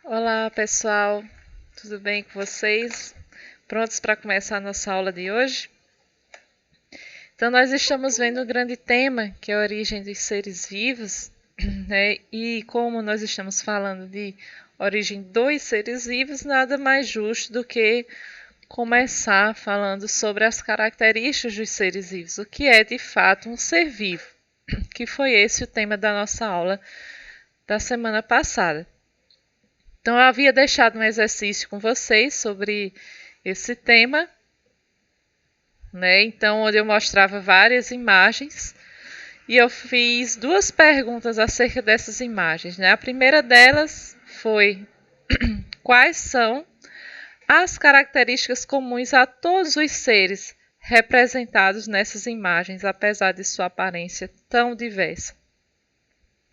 Olá, pessoal. Tudo bem com vocês? Prontos para começar a nossa aula de hoje? Então, nós estamos vendo um grande tema, que é a origem dos seres vivos, né? E como nós estamos falando de origem dos seres vivos, nada mais justo do que começar falando sobre as características dos seres vivos, o que é de fato um ser vivo, que foi esse o tema da nossa aula da semana passada. Então, eu havia deixado um exercício com vocês sobre esse tema, né? Então, onde eu mostrava várias imagens e eu fiz duas perguntas acerca dessas imagens, né? A primeira delas foi: quais são as características comuns a todos os seres representados nessas imagens, apesar de sua aparência tão diversa?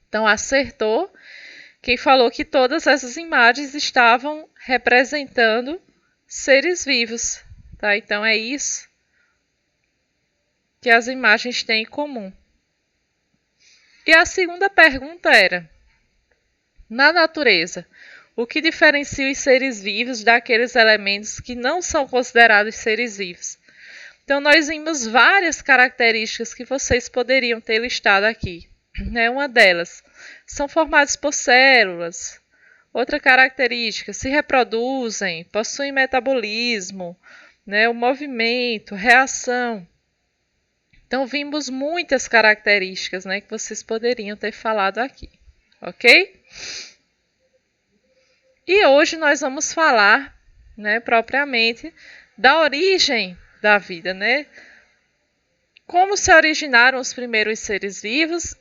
Então, acertou quem falou que todas essas imagens estavam representando seres vivos, tá? Então é isso que as imagens têm em comum. E a segunda pergunta era: na natureza, o que diferencia os seres vivos daqueles elementos que não são considerados seres vivos? Então nós vimos várias características que vocês poderiam ter listado aqui, né? Uma delas, são formados por células. Outra característica, se reproduzem, possuem metabolismo, né, o movimento, reação. Então, vimos muitas características, né, que vocês poderiam ter falado aqui, ok? E hoje nós vamos falar, né, propriamente da origem da vida, né? Como se originaram os primeiros seres vivos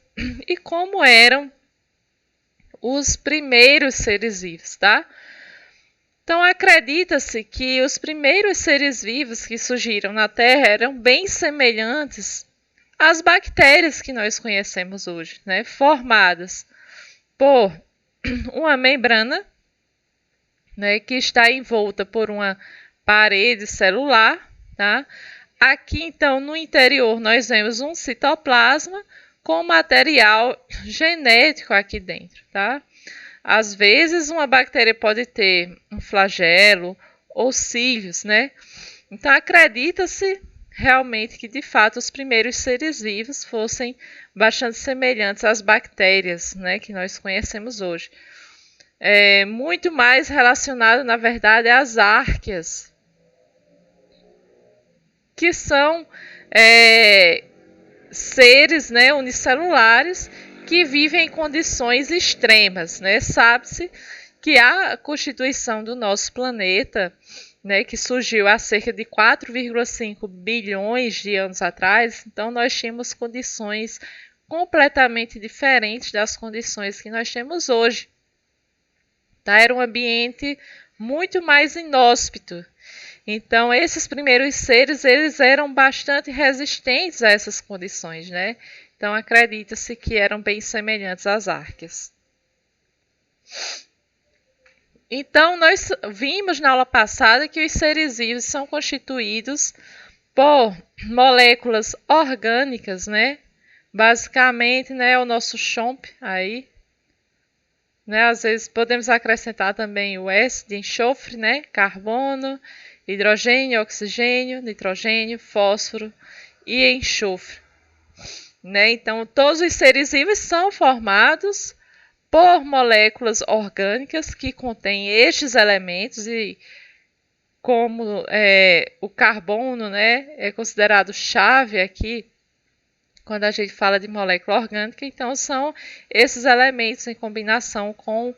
e como eram os primeiros seres vivos, tá? Então, acredita-se que os primeiros seres vivos que surgiram na Terra eram bem semelhantes às bactérias que nós conhecemos hoje, né? Formadas por uma membrana, né, que está envolta por uma parede celular, tá? Aqui, então, no interior, nós vemos um citoplasma com material genético aqui dentro, tá? Às vezes, uma bactéria pode ter um flagelo ou cílios, né? Então, acredita-se realmente que, de fato, os primeiros seres vivos fossem bastante semelhantes às bactérias, né, que nós conhecemos hoje. Muito mais relacionado, na verdade, às árqueas, que são seres, né, unicelulares que vivem em condições extremas, né? Sabe-se que a constituição do nosso planeta, né, que surgiu há cerca de 4,5 bilhões de anos atrás, então nós tínhamos condições completamente diferentes das condições que nós temos hoje. Tá? Era um ambiente muito mais inóspito. Então, esses primeiros seres, eles eram bastante resistentes a essas condições, né? Então, acredita-se que eram bem semelhantes às árqueas. Então, nós vimos na aula passada que os seres vivos são constituídos por moléculas orgânicas, né? Basicamente, né, o nosso CHOMP aí, né? Às vezes podemos acrescentar também o S de enxofre, né? Carbono, hidrogênio, oxigênio, nitrogênio, fósforo e enxofre, né? Então, todos os seres vivos são formados por moléculas orgânicas que contêm estes elementos e como o carbono, né, é considerado chave aqui quando a gente fala de molécula orgânica, então são esses elementos em combinação com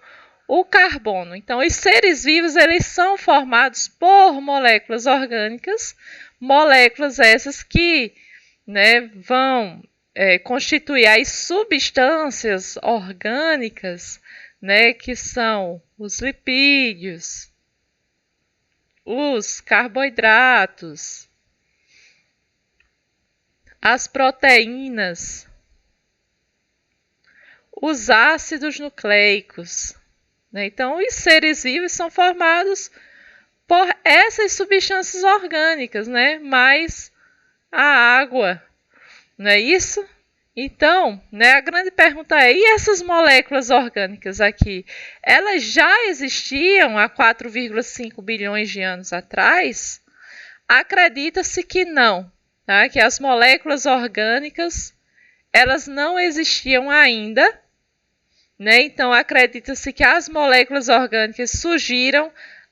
o carbono. Então, os seres vivos, eles são formados por moléculas orgânicas, moléculas essas que, né, vão constituir as substâncias orgânicas, né, que são os lipídios, os carboidratos, as proteínas, os ácidos nucleicos. Então, os seres vivos são formados por essas substâncias orgânicas, né? Mais a água, não é isso? Então, né, a grande pergunta é: e essas moléculas orgânicas aqui? Elas já existiam há 4,5 bilhões de anos atrás? Acredita-se que não, tá? Que as moléculas orgânicas elas não existiam ainda, né? Então acredita-se que as moléculas orgânicas surgiram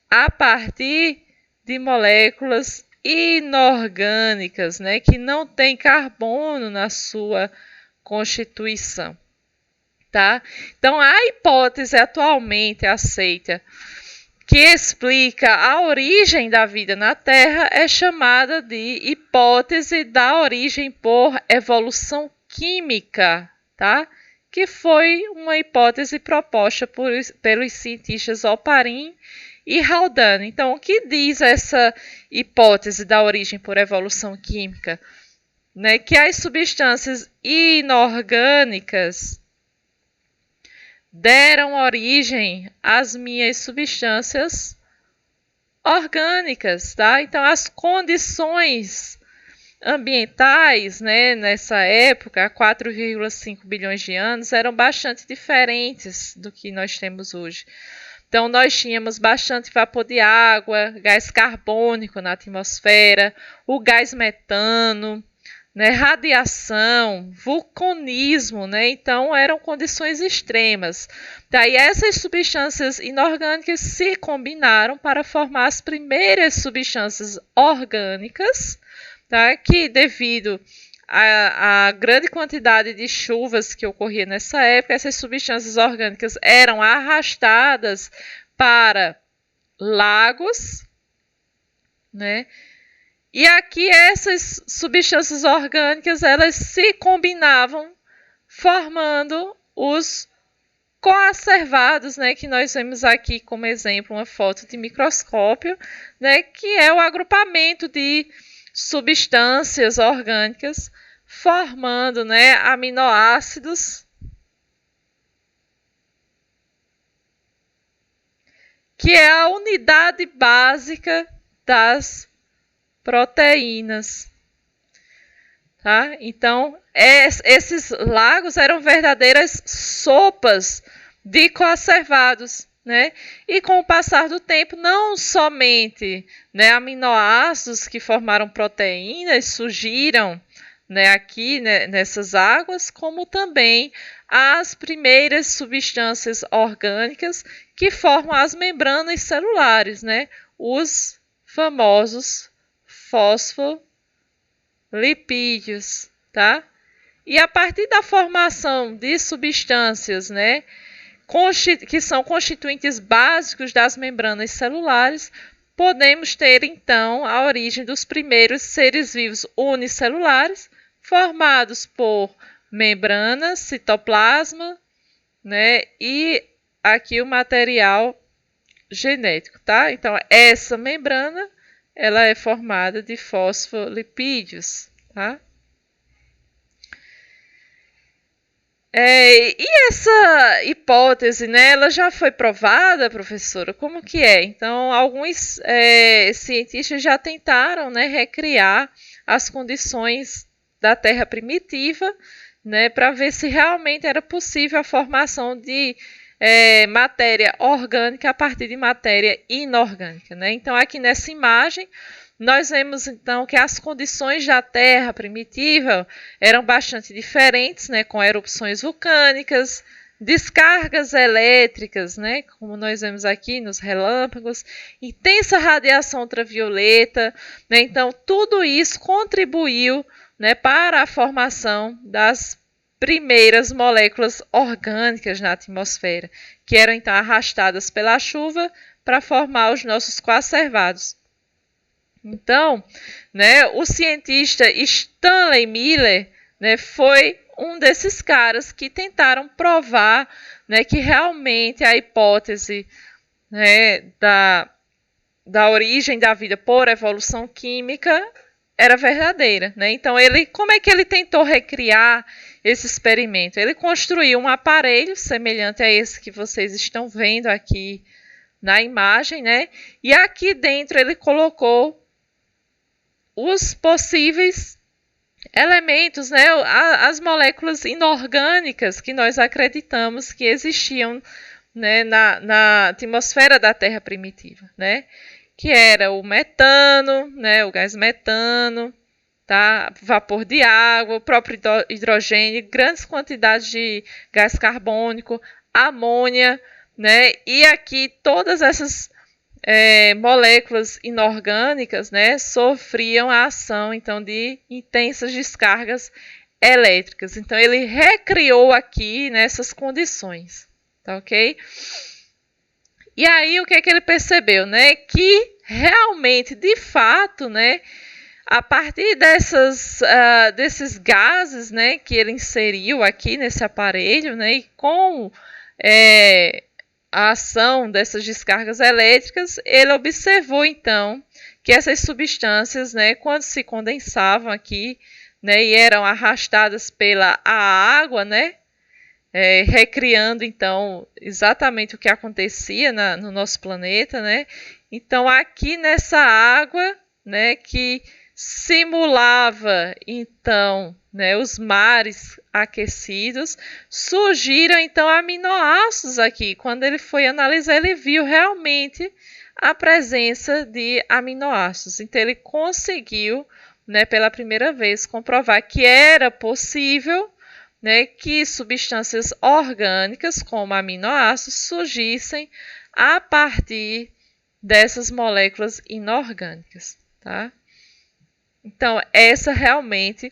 a partir de moléculas inorgânicas, né? Que não têm carbono na sua constituição, tá? Então a hipótese atualmente aceita que explica a origem da vida na Terra é chamada de hipótese da origem por evolução química, tá? Que foi uma hipótese proposta pelos cientistas Oparin e Haldane. Então, o que diz essa hipótese da origem por evolução química? Né? Que as substâncias inorgânicas deram origem às minhas substâncias orgânicas, tá? Então, as condições ambientais, né, nessa época, há 4,5 bilhões de anos, eram bastante diferentes do que nós temos hoje. Então, nós tínhamos bastante vapor de água, gás carbônico na atmosfera, o gás metano, né, radiação, vulcanismo, né? Então eram condições extremas. Daí essas substâncias inorgânicas se combinaram para formar as primeiras substâncias orgânicas, tá? Que devido à grande quantidade de chuvas que ocorria nessa época, essas substâncias orgânicas eram arrastadas para lagos, né? E aqui essas substâncias orgânicas, elas se combinavam, formando os coacervados, né, que nós vemos aqui como exemplo uma foto de microscópio, né, que é o agrupamento de substâncias orgânicas formando, né, aminoácidos, que é a unidade básica das proteínas, tá? Então, esses lagos eram verdadeiras sopas de coacervados, né? E com o passar do tempo, não somente, né, aminoácidos que formaram proteínas surgiram, né, aqui, né, nessas águas, como também as primeiras substâncias orgânicas que formam as membranas celulares, né? Os famosos fosfolipídios, tá? E a partir da formação de substâncias, né, que são constituintes básicos das membranas celulares, podemos ter então a origem dos primeiros seres vivos unicelulares, formados por membrana, citoplasma, né, e aqui o material genético, tá? Então essa membrana ela é formada de fosfolipídios, tá? E essa hipótese, né, ela já foi provada, professora? Como que é? Então, alguns cientistas já tentaram, né, recriar as condições da Terra primitiva, né, para ver se realmente era possível a formação de matéria orgânica a partir de matéria inorgânica, né? Então, aqui nessa imagem, nós vemos então que as condições da Terra primitiva eram bastante diferentes, né? Com erupções vulcânicas, descargas elétricas, né? Como nós vemos aqui nos relâmpagos, intensa radiação ultravioleta, né? Então, tudo isso contribuiu, né, para a formação das primeiras moléculas orgânicas na atmosfera, que eram então arrastadas pela chuva para formar os nossos coacervados. Então, né, o cientista Stanley Miller, né, foi um desses caras que tentaram provar, né, que realmente a hipótese, né, da origem da vida por evolução química era verdadeira, né? Então, como é que ele tentou recriar esse experimento? Ele construiu um aparelho semelhante a esse que vocês estão vendo aqui na imagem, né? E aqui dentro ele colocou os possíveis elementos, né, as moléculas inorgânicas que nós acreditamos que existiam, né, na atmosfera da Terra primitiva, né, que era o metano, né, o gás metano, tá, vapor de água, o próprio hidrogênio, grandes quantidades de gás carbônico, amônia, né, e aqui todas essas moléculas inorgânicas, né, sofriam a ação então de intensas descargas elétricas. Então ele recriou aqui nessas condições, tá ok? E aí o que é que ele percebeu, né? Que realmente, de fato, né, a partir desses gases, né, que ele inseriu aqui nesse aparelho, né, e com a ação dessas descargas elétricas, ele observou então que essas substâncias, né, quando se condensavam aqui, né, e eram arrastadas pela água, né, recriando então exatamente o que acontecia no nosso planeta, né? Então aqui nessa água, né, que simulava então, né, os mares aquecidos, surgiram então aminoácidos aqui. Quando ele foi analisar, ele viu realmente a presença de aminoácidos. Então ele conseguiu, né, pela primeira vez comprovar que era possível, né, que substâncias orgânicas como aminoácidos surgissem a partir dessas moléculas inorgânicas, tá? Então, essa realmente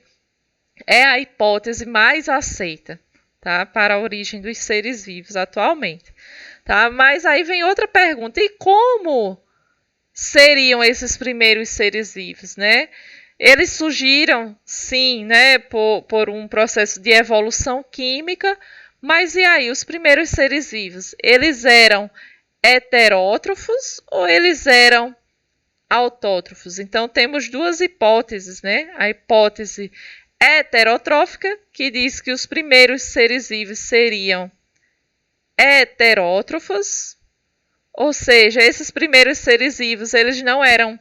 é a hipótese mais aceita, tá, para a origem dos seres vivos atualmente, tá? Mas aí vem outra pergunta: e como seriam esses primeiros seres vivos, né? Eles surgiram, sim, né, por um processo de evolução química, mas e aí, os primeiros seres vivos, eles eram heterótrofos ou eles eram autótrofos? Então, temos duas hipóteses, né? A hipótese heterotrófica, que diz que os primeiros seres vivos seriam heterótrofos, ou seja, esses primeiros seres vivos, eles não eram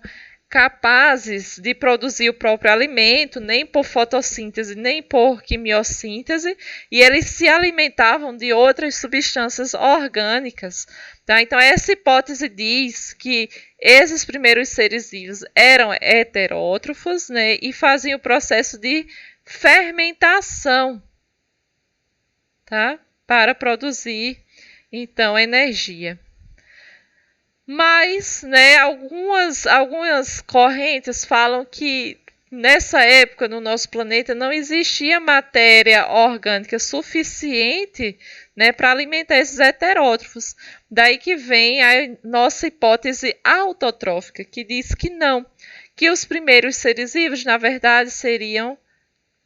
capazes de produzir o próprio alimento, nem por fotossíntese, nem por quimiossíntese, e eles se alimentavam de outras substâncias orgânicas, tá? Então, essa hipótese diz que esses primeiros seres vivos eram heterótrofos, né, e faziam o processo de fermentação, tá? Para produzir, então, energia. Mas, né, algumas correntes falam que nessa época no nosso planeta não existia matéria orgânica suficiente, né, para alimentar esses heterótrofos. Daí que vem a nossa hipótese autotrófica, que diz que não, que os primeiros seres vivos, na verdade, seriam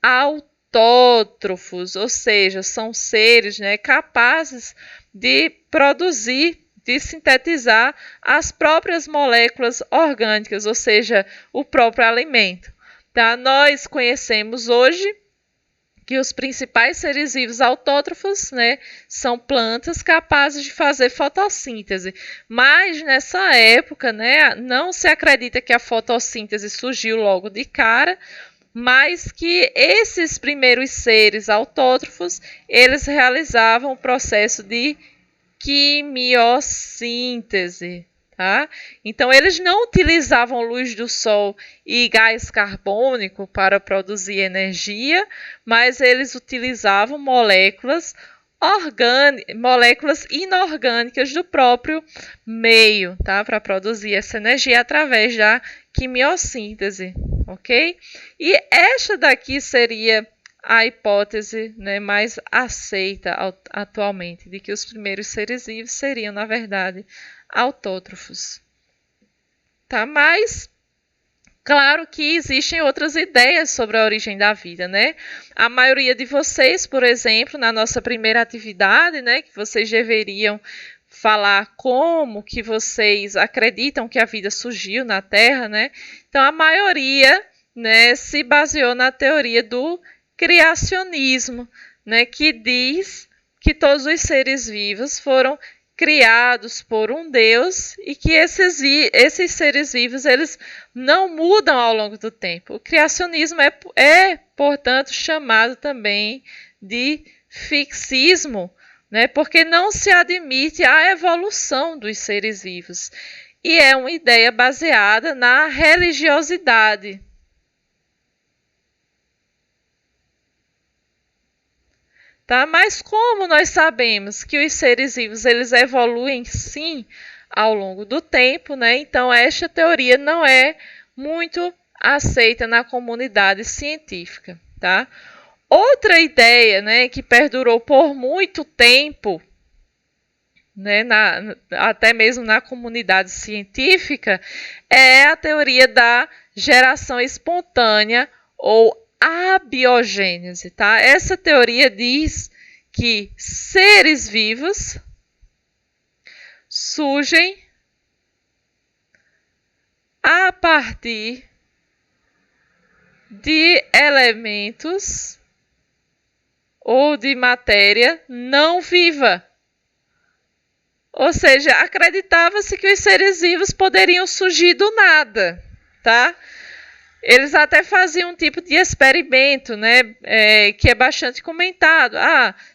autótrofos, ou seja, são seres, né, capazes de produzir, de sintetizar as próprias moléculas orgânicas, ou seja, o próprio alimento. Tá? Nós conhecemos hoje que os principais seres vivos autótrofos, né, são plantas capazes de fazer fotossíntese. Mas nessa época, né, não se acredita que a fotossíntese surgiu logo de cara, mas que esses primeiros seres autótrofos, eles realizavam o processo de quimiossíntese, tá? Então, eles não utilizavam luz do sol e gás carbônico para produzir energia, mas eles utilizavam moléculas inorgânicas do próprio meio, tá? Para produzir essa energia através da quimiossíntese, ok? E esta daqui seria a hipótese, né, mais aceita atualmente, de que os primeiros seres vivos seriam, na verdade, autótrofos. Tá? Mas, claro que existem outras ideias sobre a origem da vida, né? A maioria de vocês, por exemplo, na nossa primeira atividade, né, que vocês deveriam falar como que vocês acreditam que a vida surgiu na Terra, né? Então, a maioria, né, se baseou na teoria do criacionismo, né, que diz que todos os seres vivos foram criados por um Deus e que esses seres vivos eles não mudam ao longo do tempo. O criacionismo portanto, chamado também de fixismo, né? Porque não se admite a evolução dos seres vivos. E é uma ideia baseada na religiosidade. Tá? Mas como nós sabemos que os seres vivos eles evoluem sim ao longo do tempo, né? Então esta teoria não é muito aceita na comunidade científica, tá? Outra ideia, né, que perdurou por muito tempo, né, até mesmo na comunidade científica, é a teoria da geração espontânea ou abiogênese, tá? Essa teoria diz que seres vivos surgem a partir de elementos ou de matéria não viva. Ou seja, acreditava-se que os seres vivos poderiam surgir do nada, tá? Eles até faziam um tipo de experimento, né, que é bastante comentado.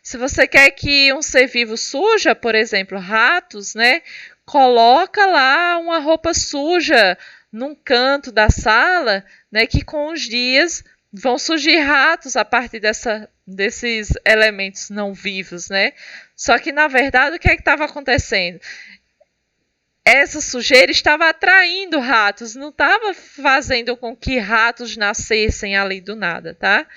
Se você quer que um ser vivo surja, por exemplo, ratos, né, coloca lá uma roupa suja num canto da sala, né, que com os dias vão surgir ratos a partir desses elementos não vivos, né? Só que, na verdade, o que é que estava acontecendo? Essa sujeira estava atraindo ratos, não estava fazendo com que ratos nascessem ali do nada, tá?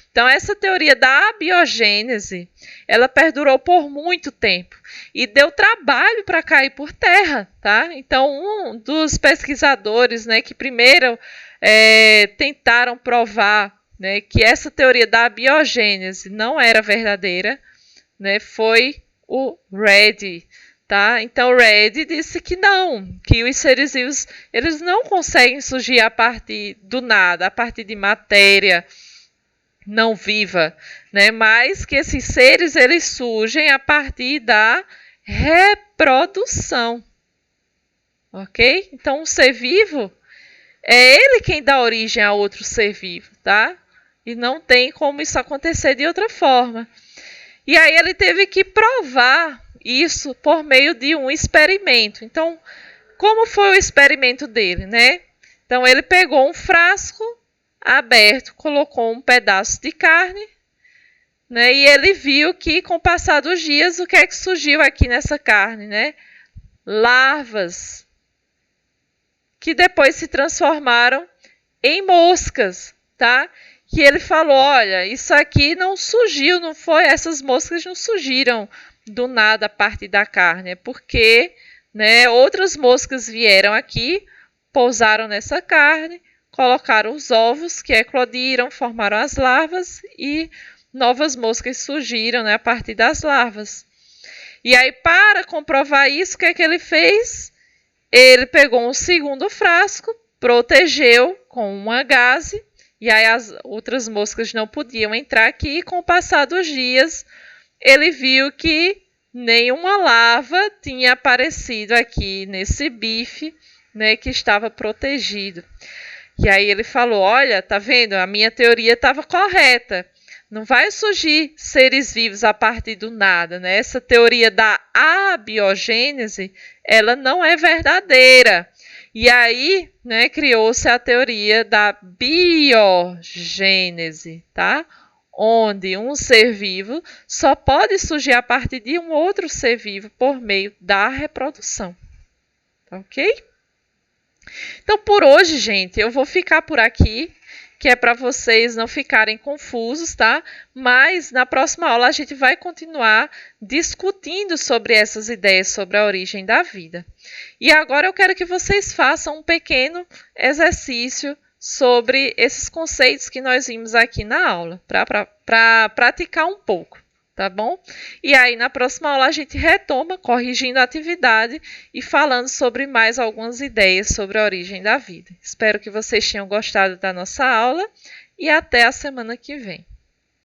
Então, essa teoria da abiogênese, ela perdurou por muito tempo e deu trabalho para cair por terra, tá? Então, um dos pesquisadores, né, que primeiro tentaram provar, né, que essa teoria da abiogênese não era verdadeira, né, foi o Redi. Tá? Então, Redi disse que não, que os seres vivos eles não conseguem surgir a partir do nada, a partir de matéria não viva, né? Mas que esses seres eles surgem a partir da reprodução, ok? Então, um ser vivo é ele quem dá origem a outro ser vivo, tá? E não tem como isso acontecer de outra forma. E aí ele teve que provar isso por meio de um experimento. Então, como foi o experimento dele, né? Então, ele pegou um frasco aberto, colocou um pedaço de carne, né? E ele viu que, com o passar dos dias, o que é que surgiu aqui nessa carne, né? Larvas, que depois se transformaram em moscas, tá? Que ele falou, olha, isso aqui não surgiu, não foi, essas moscas não surgiram do nada a partir da carne, é porque, né, outras moscas vieram aqui, pousaram nessa carne, colocaram os ovos que eclodiram, formaram as larvas e novas moscas surgiram, né, a partir das larvas. E aí, para comprovar isso, o que é que ele fez? Ele pegou um segundo frasco, protegeu com uma gaze, e aí as outras moscas não podiam entrar aqui, e com o passar dos dias, ele viu que nenhuma larva tinha aparecido aqui nesse bife, né, que estava protegido. E aí ele falou, olha, tá vendo? A minha teoria estava correta. Não vai surgir seres vivos a partir do nada, né? Essa teoria da abiogênese, ela não é verdadeira. E aí, né, criou-se a teoria da biogênese, tá? Onde um ser vivo só pode surgir a partir de um outro ser vivo por meio da reprodução. Tá ok? Então, por hoje, gente, eu vou ficar por aqui, que é para vocês não ficarem confusos, tá? Mas na próxima aula a gente vai continuar discutindo sobre essas ideias sobre a origem da vida. E agora eu quero que vocês façam um pequeno exercício sobre esses conceitos que nós vimos aqui na aula, para praticar um pouco, tá bom? E aí na próxima aula a gente retoma, corrigindo a atividade e falando sobre mais algumas ideias sobre a origem da vida. Espero que vocês tenham gostado da nossa aula e até a semana que vem.